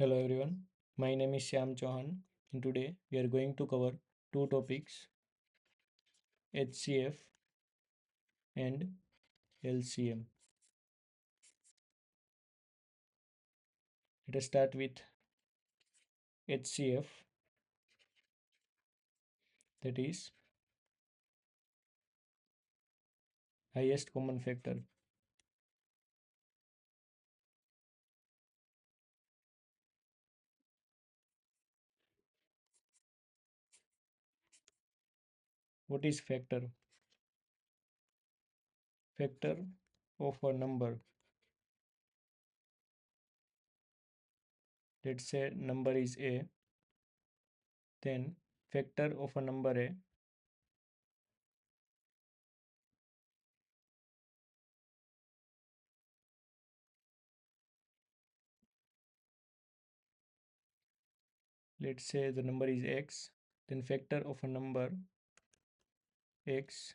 Hello everyone, my name is Shyam Chauhan and today we are going to cover two topics HCF and LCM. Let us start with HCF, that is highest common factor. What is factor? Factor of a number. Let's say number is A, then factor of a number A. Let's say the number is X, then factor of a number X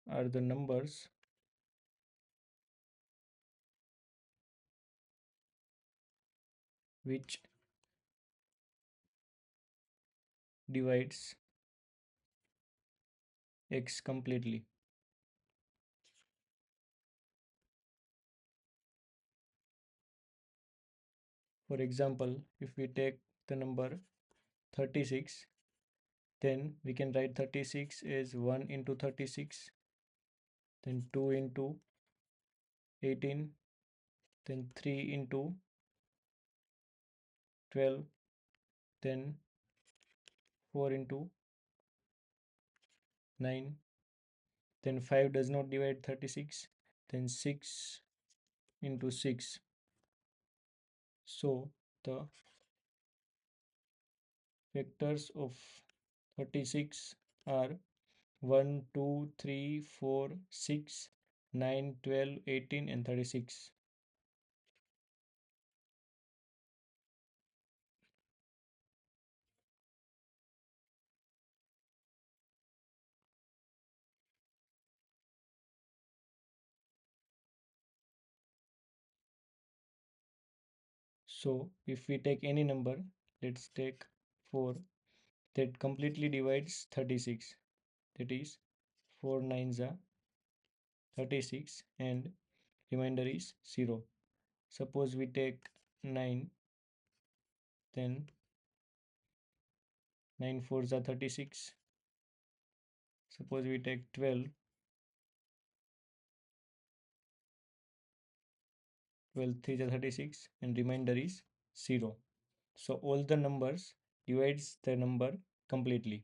are the numbers which divides X completely. For example, if we take the number 36, then we can write 36 as 1 into 36, then 2 into 18, then 3 into 12, then 4 into 9, then 5 does not divide 36, then 6 into 6. So the factors of 36 are 1, 2, 3, 4, 6, 9, 12, 18 and 36. So if we take any number, let's take 4, that completely divides 36, that is 4 nines are 36 and remainder is 0. Suppose we take 9, then 9 fours are 36. Suppose we take 12, 12 threes are 36 and remainder is 0. So all the numbers divides the number completely.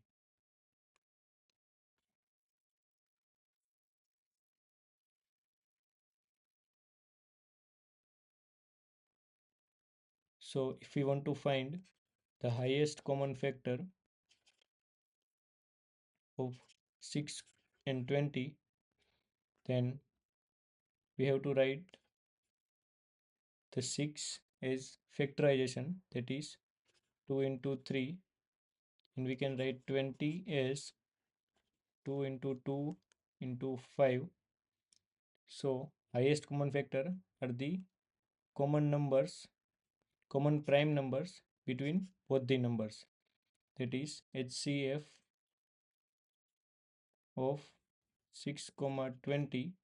So if we want to find the highest common factor of 6 and 20, then we have to write the 6 is factorization, that is 2 into 3, and we can write 20 as 2 into 2 into 5. So highest common factor are the common numbers, common prime numbers between both the numbers, that is HCF of 6 comma 20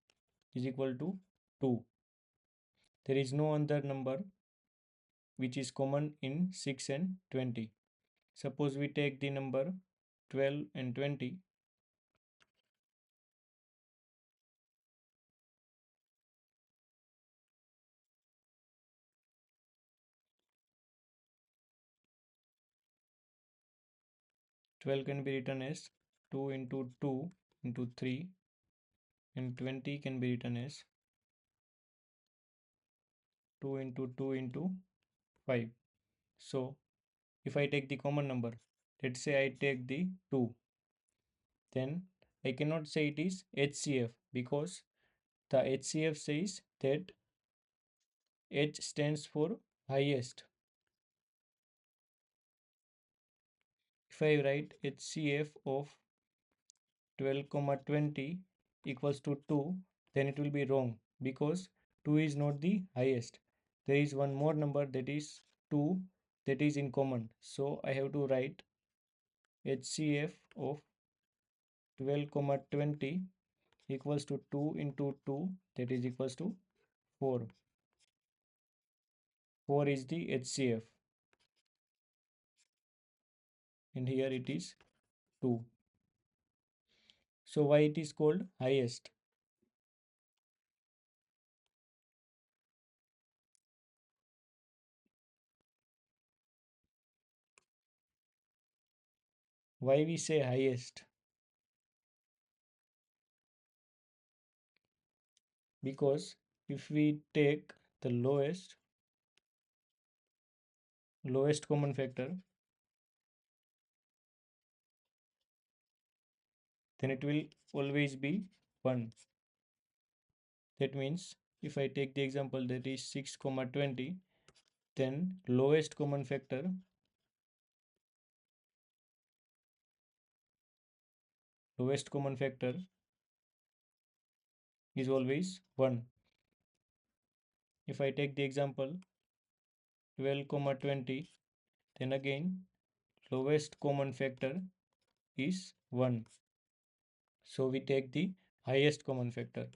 is equal to 2. There is no other number which is common in 6 and 20. Suppose we take the number 12 and 20. 12 can be written as 2 into 2 into 3, and 20 can be written as 2 into 2 into 5. So if I take the common number, let's say I take the 2, then I cannot say it is HCF because the HCF says that H stands for highest. If I write HCF of 12 comma 20 equals to 2, then it will be wrong because 2 is not the highest. there is one more number, that is 2, that is in common. So I have to write HCF of 12 comma 20 equals to 2 into 2, that is equals to 4. 4 is the HCF, and here it is 2. So why it is called highest? Why we say highest? Because if we take the lowest common factor, then it will always be 1. That means if I take the example that is 6 comma 20, then lowest common factor is always 1. If I take the example 12 comma 20, then again lowest common factor is 1. So we take the highest common factor.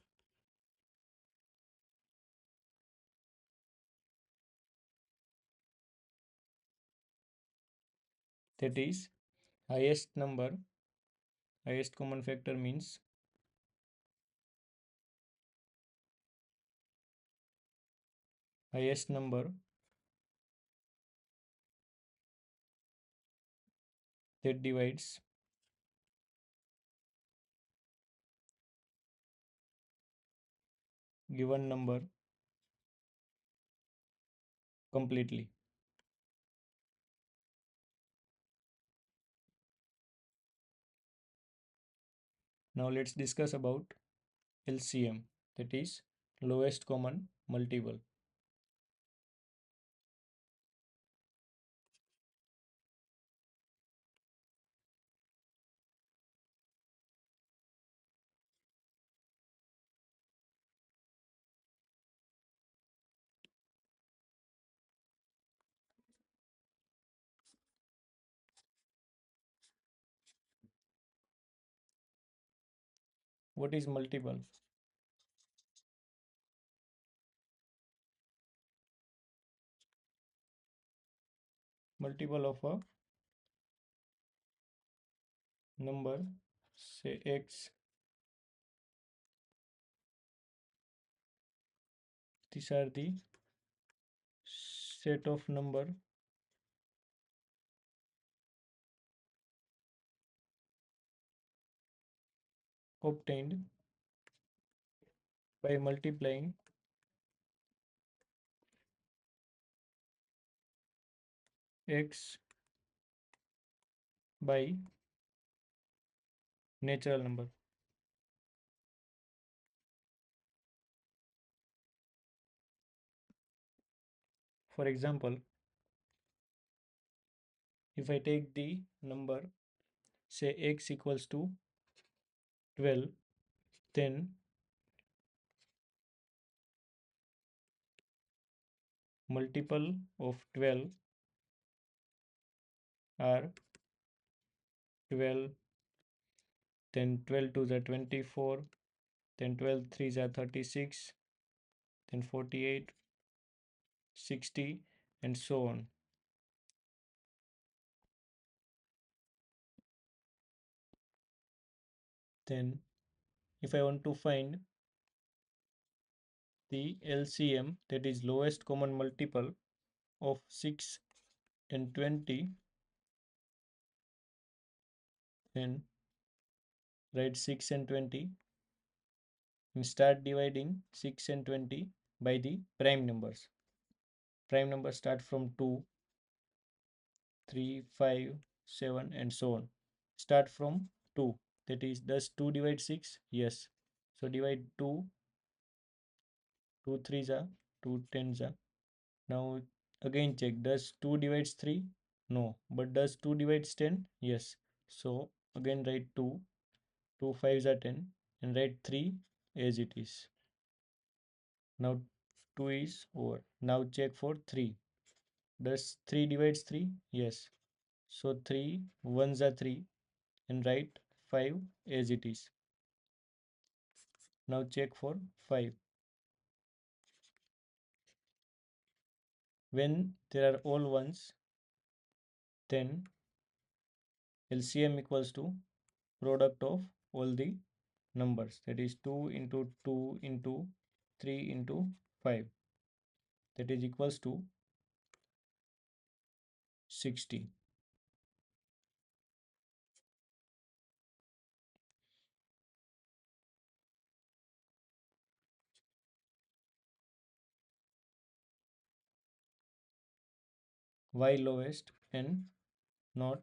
That is highest common factor means highest number that divides given number completely. Now let's discuss about LCM, that is lowest common multiple. What is multiple? Multiple of a number, say x. These are the set of number obtained by multiplying x by natural number. For example, if I take the number, say x equals to 12, then multiple of 12 are 12, then 12 to the 24, then 12 3s are 36, then 48, 60, and so on. Then if I want to find the LCM, that is lowest common multiple of 6 and 20, then write 6 and 20 and start dividing 6 and 20 by the prime numbers. Prime numbers start from 2, 3, 5, 7, and so on. Start from 2. That is, does 2 divide 6? Yes. So divide 2, 2 3s are 2 10s are. Now again check, does 2 divides 3? No. But does 2 divides 10? Yes. So again write 2, 2 5s are 10, and write 3 as it is. Now 2 is over. Now check for 3. Does 3 divides 3? Yes. So 3 ones are 3 and write 5 as it is. Now check for 5. When there are all ones, then LCM equals to product of all the numbers, that is 2 into 2 into 3 into 5, that is equals to 60. Why lowest and not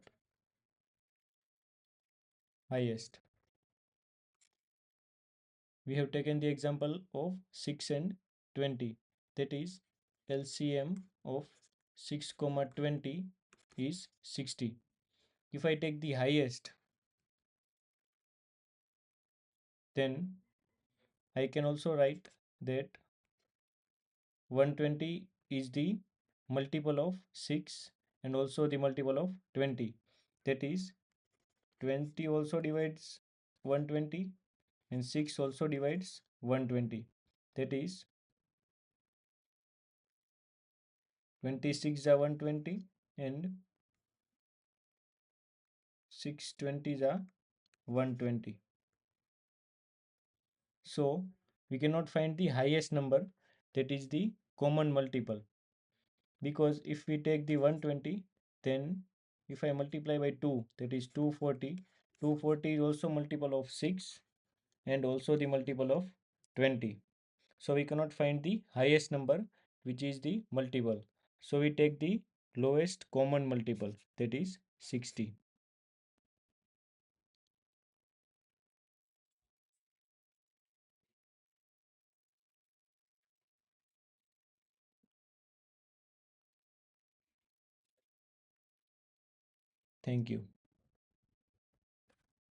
highest? We have taken the example of 6 and 20, that is LCM of 6 comma 20 is 60. If I take the highest, then I can also write that 120 is the multiple of 6 and also the multiple of 20, that is 20 also divides 120 and 6 also divides 120, that is 26 are 120 and 620s are 120. So we cannot find the highest number, that is the common multiple, because if we take the 120, then if I multiply by 2, that is 240. 240 is also multiple of 6 and also the multiple of 20. So we cannot find the highest number, which is the multiple. So we take the lowest common multiple, that is 60. Thank you.